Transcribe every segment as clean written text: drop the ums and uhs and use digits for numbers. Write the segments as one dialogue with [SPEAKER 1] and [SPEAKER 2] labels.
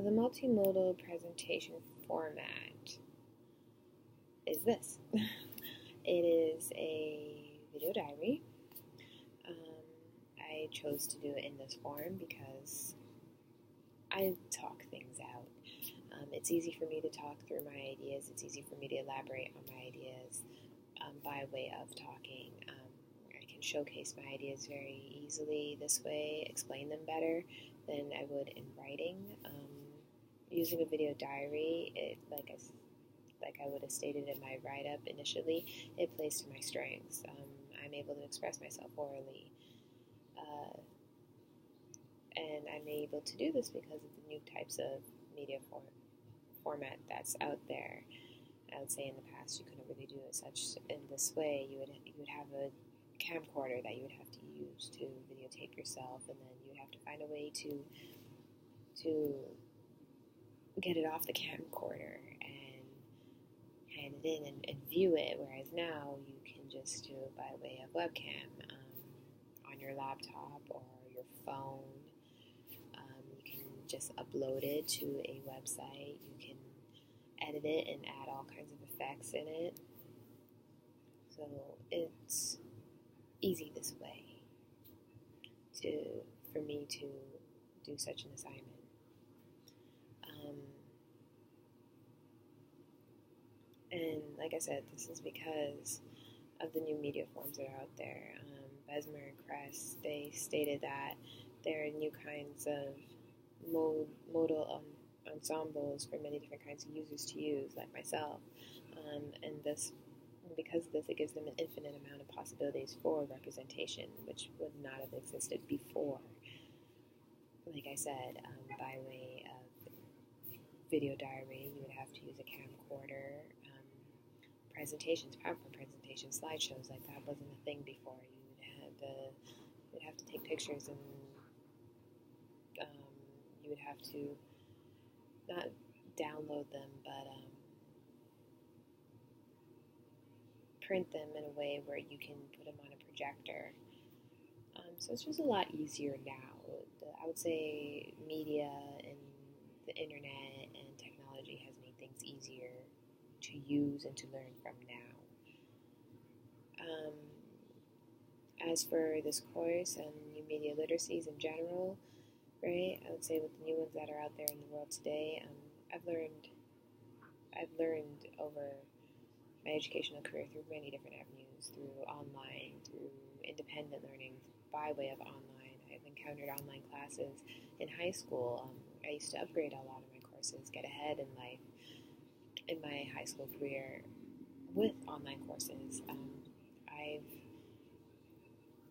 [SPEAKER 1] The multimodal presentation format is this. It is a video diary. I chose to do it in this form because I talk things out. It's easy for me to talk through my ideas. It's easy for me to elaborate on my ideas by way of talking. I can showcase my ideas very easily this way, explain them better than I would in writing. Using a video diary, like I would have stated in my write-up initially, it plays to my strengths. I'm able to express myself orally, and I'm able to do this because of the new types of media format that's out there. I would say in the past you couldn't really do it such in this way. You would have a camcorder that you would have to use to videotape yourself, and then you would have to find a way to get it off the camcorder and hand it in and view it, whereas now you can just do it by way of webcam on your laptop or your phone. You can just upload it to a website. You can edit it and add all kinds of effects in it. So it's easy this way for me to do such an assignment. And like I said, this is because of the new media forms that are out there. Besmer and Kress, they stated that there are new kinds of modal ensembles for many different kinds of users to use, like myself. And because of this, it gives them an infinite amount of possibilities for representation, which would not have existed before. Like I said, by way of video diary, you would have to use a camcorder. Presentations, PowerPoint presentations, slideshows, like that wasn't a thing before. You'd have to take pictures, and you would have to not download them, but print them in a way where you can put them on a projector. So it's just a lot easier now. I would say media and the internet and technology has made things easier to use and to learn from now. As for this course and new media literacies in general, right, I would say with the new ones that are out there in the world today, I've learned over my educational career through many different avenues, through online, through independent learning, by way of online. I've encountered online classes in high school. I used to upgrade a lot of my courses, get ahead in life in my high school career with online courses. I've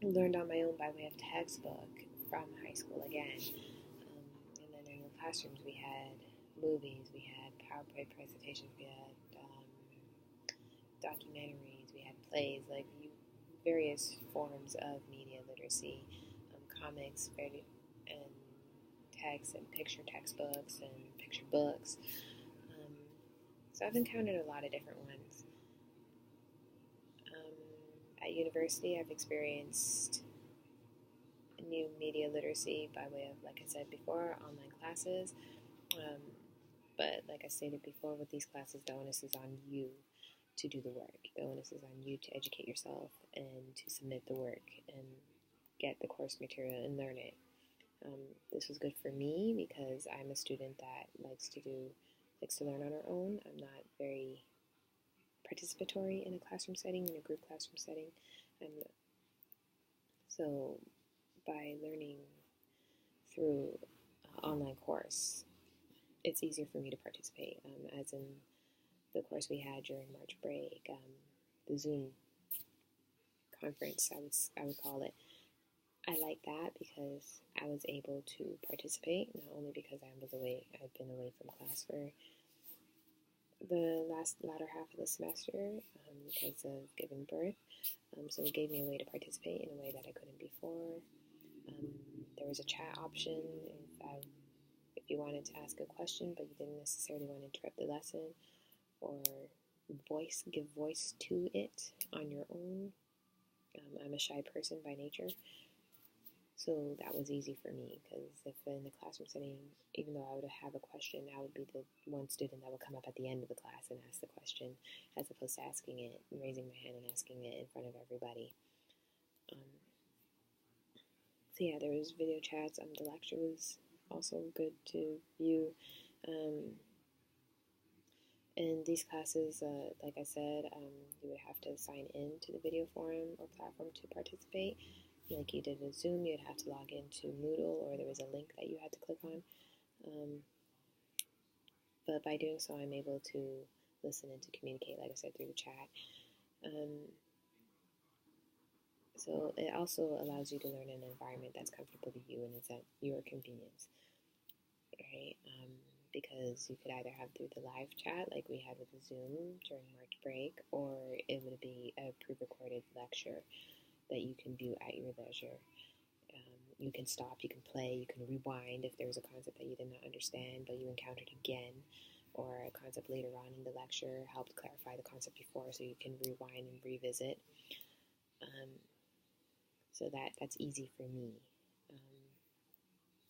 [SPEAKER 1] learned on my own by way of textbook from high school again. And then in the classrooms we had movies, we had PowerPoint presentations, we had documentaries, we had plays, like various forms of media literacy, comics, and text and picture textbooks and picture books. So I've encountered a lot of different ones. At university, I've experienced new media literacy by way of, like I said before, online classes. But like I stated before, with these classes, the onus is on you to do the work. The onus is on you to educate yourself and to submit the work and get the course material and learn it. This was good for me because I'm a student that likes to learn on her own. I'm not very participatory in a classroom setting, in a group classroom setting. So by learning through online course, it's easier for me to participate, as in the course we had during March break, the Zoom conference, I would call it. I like that because I was able to participate, not only because I've been away from class for the latter half of the semester because of giving birth. So it gave me a way to participate in a way that I couldn't before. There was a chat option if you wanted to ask a question, but you didn't necessarily want to interrupt the lesson, or give voice to it on your own. I'm a shy person by nature, So that was easy for me, because if in the classroom setting, even though I would have a question, I would be the one student that would come up at the end of the class and ask the question, as opposed to asking it, raising my hand and asking it in front of everybody. So yeah, there was video chats. The lecture was also good to view. In these classes, like I said, you would have to sign in to the video forum or platform to participate. Like you did with Zoom, you'd have to log into Moodle, or there was a link that you had to click on. But by doing so, I'm able to listen and to communicate, like I said, through the chat. So it also allows you to learn in an environment that's comfortable to you and is at your convenience, right? Because you could either have through the live chat like we had with the Zoom during March break, or it would be a pre-recorded lecture that you can view at your leisure. You can stop, you can play, you can rewind if there's a concept that you did not understand but you encountered again, or a concept later on in the lecture helped clarify the concept before, so you can rewind and revisit. So that's easy for me.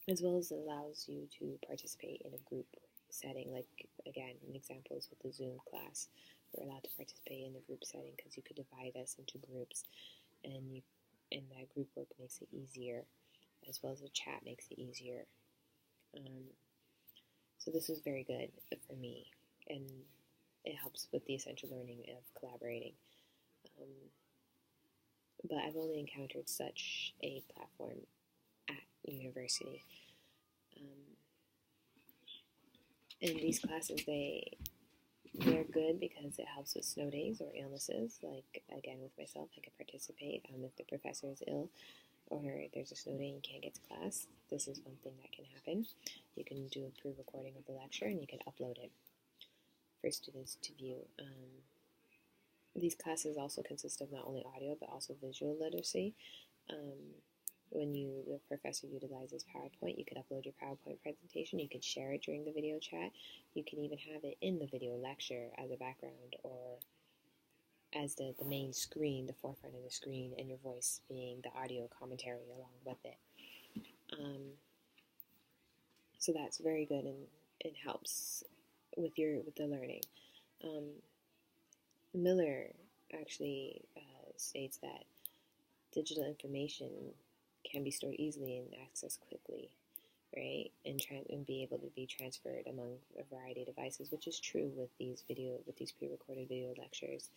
[SPEAKER 1] As well as it allows you to participate in a group setting. Like, again, an example is with the Zoom class. We're allowed to participate in the group setting because you could divide us into groups, and that group work makes it easier, as well as the chat makes it easier. So this was very good for me, and it helps with the essential learning of collaborating. But I've only encountered such a platform at university. In these classes, they're good because it helps with snow days or illnesses. Like, again, with myself, I could participate if the professor is ill or there's a snow day and you can't get to class. This is one thing that can happen. You can do a pre-recording of the lecture and you can upload it for students to view. These classes also consist of not only audio but also visual literacy. When the professor utilizes PowerPoint, you could upload your PowerPoint presentation. You could share it during the video chat. You can even have it in the video lecture as a background, or as the main screen, the forefront of the screen, and your voice being the audio commentary along with it. So that's very good, and it helps with the learning. Miller actually states that digital information can be stored easily and accessed quickly, right? And be able to be transferred among a variety of devices, which is true with these pre-recorded video lectures.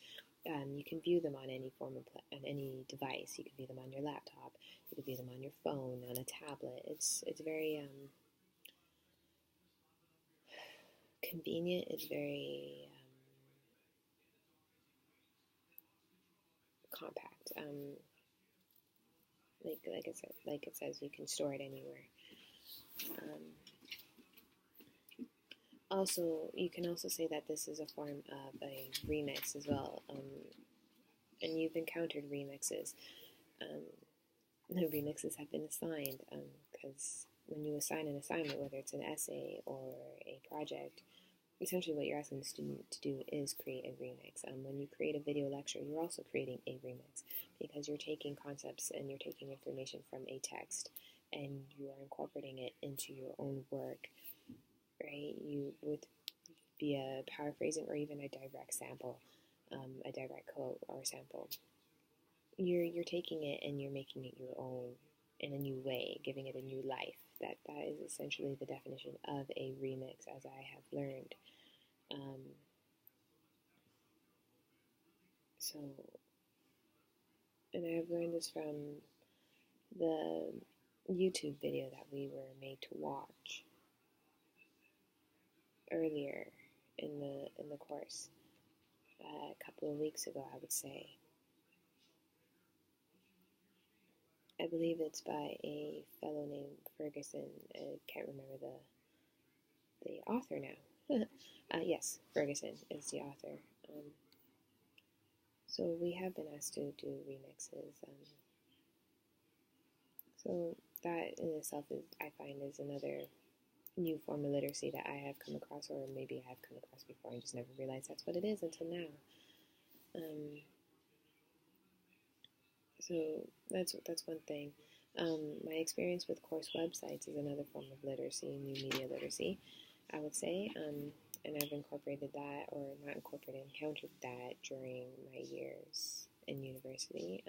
[SPEAKER 1] You can view them on any on any device. You can view them on your laptop. You can view them on your phone, on a tablet. It's very convenient. It's very compact. Like I said, like it says, you can store it anywhere. Also, you can also say that this is a form of a remix as well. And you've encountered remixes. The remixes have been assigned because when you assign an assignment, whether it's an essay or a project, essentially what you're asking the student to do is create a remix. When you create a video lecture, you're also creating a remix, because you're taking concepts and you're taking information from a text and you are incorporating it into your own work, right? Via paraphrasing or even a direct sample, a direct quote or sample. You're taking it and you're making it your own in a new way, giving it a new life. That is essentially the definition of a remix, as I have learned. So, and I have learned this from the YouTube video that we were made to watch earlier in the course, a couple of weeks ago, I would say. I believe it's by a fellow named Ferguson. I can't remember the author now. Yes, Ferguson is the author. So we have been asked to do remixes. So that in itself I find is another new form of literacy that I have come across, or maybe I have come across before and just never realized that's what it is until now. So that's one thing. My experience with course websites is another form of literacy, new media literacy, I would say. And I've incorporated that, or not incorporated, encountered that during my years in university.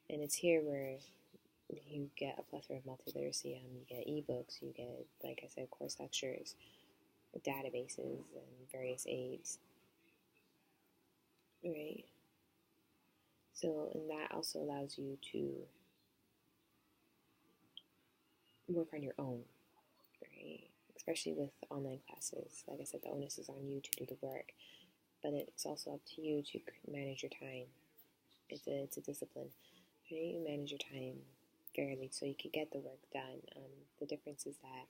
[SPEAKER 1] And it's here where you get a plethora of multi-literacy. You get ebooks, you get, like I said, course lectures, databases, and various aids, right? So, and that also allows you to work on your own, right? Especially with online classes. Like I said, the onus is on you to do the work, but it's also up to you to manage your time. It's a discipline, right? You manage your time fairly so you can get the work done. The difference is that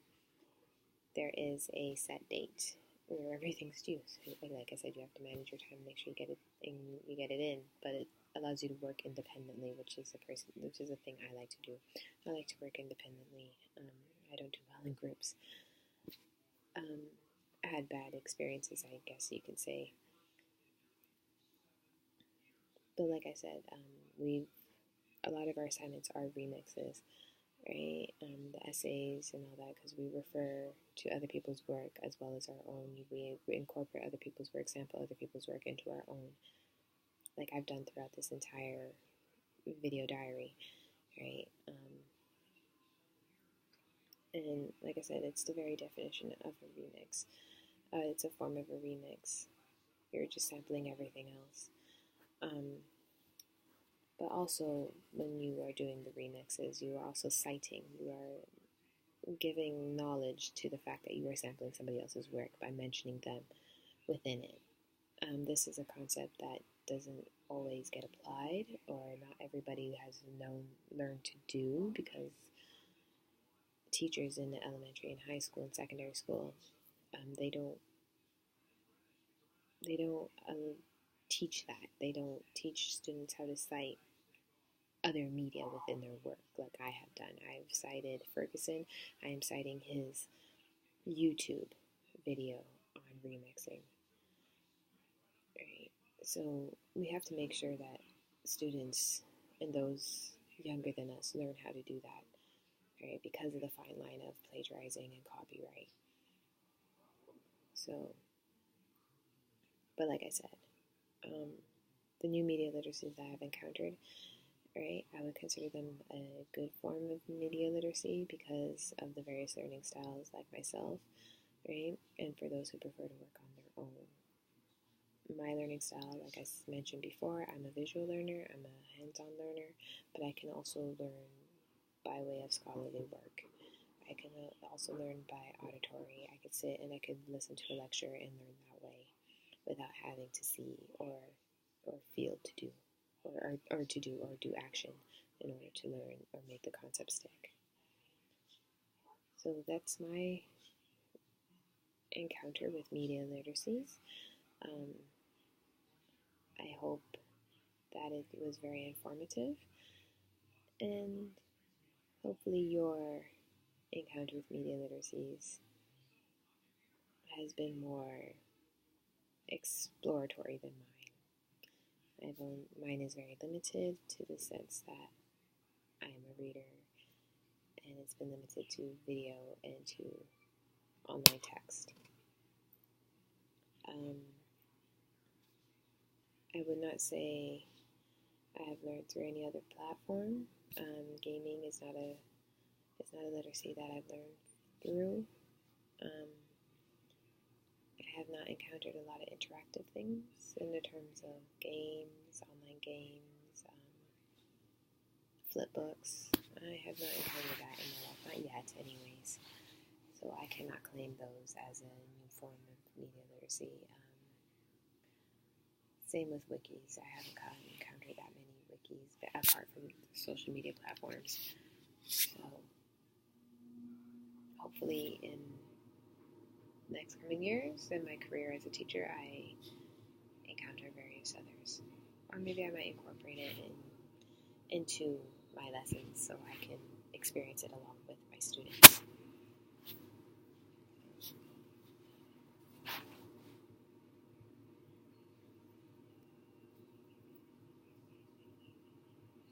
[SPEAKER 1] there is a set date where everything's due. So, like I said, you have to manage your time, make sure you get it in. But it allows you to work independently, which is a thing I like to do. I like to work independently. I don't do well in groups. I had bad experiences, I guess you could say. But like I said, a lot of our assignments are remixes, right? The essays and all that, because we refer to other people's work as well as our own. We incorporate other people's work, sample other people's work into our own, like I've done throughout this entire video diary, right? And like I said, it's the very definition of a remix. It's a form of a remix. You're just sampling everything else. But also, when you are doing the remixes, you are also citing. You are giving knowledge to the fact that you are sampling somebody else's work by mentioning them within it. This is a concept that doesn't always get applied, or not everybody has learned to do, because teachers in the elementary and high school and secondary school, they don't teach that. They don't teach students how to cite other media within their work like I have done. I've cited Ferguson. I am citing his YouTube video on remixing. Right? So we have to make sure that students and those younger than us learn how to do that, right? Because of the fine line of plagiarizing and copyright. So, but like I said, the new media literacies that I've encountered, right, I would consider them a good form of media literacy because of the various learning styles, like myself, right? And for those who prefer to work on their own. My learning style, like I mentioned before, I'm a visual learner, I'm a hands-on learner, but I can also learn by way of scholarly work. I can also learn by auditory. I could sit and I could listen to a lecture and learn that way without having to see or feel to do or do action in order to learn or make the concept stick. So that's my encounter with media literacies. I hope that it was very informative, and hopefully your encounter with media literacies has been more exploratory than mine. Mine is very limited to the sense that I am a reader, and it's been limited to video and to online text. I would not say I have learned through any other platform. Gaming is not a literacy that I've learned through. I have not encountered a lot of interactive things in the terms of games, online games, flip books. I have not encountered that in my life, not yet anyways. So I cannot claim those as a new form of media literacy. Same with wikis. I haven't encountered that many wikis, but apart from social media platforms. So hopefully in next coming years in my career as a teacher, I encounter various others. Or maybe I might incorporate it into my lessons so I can experience it along with my students.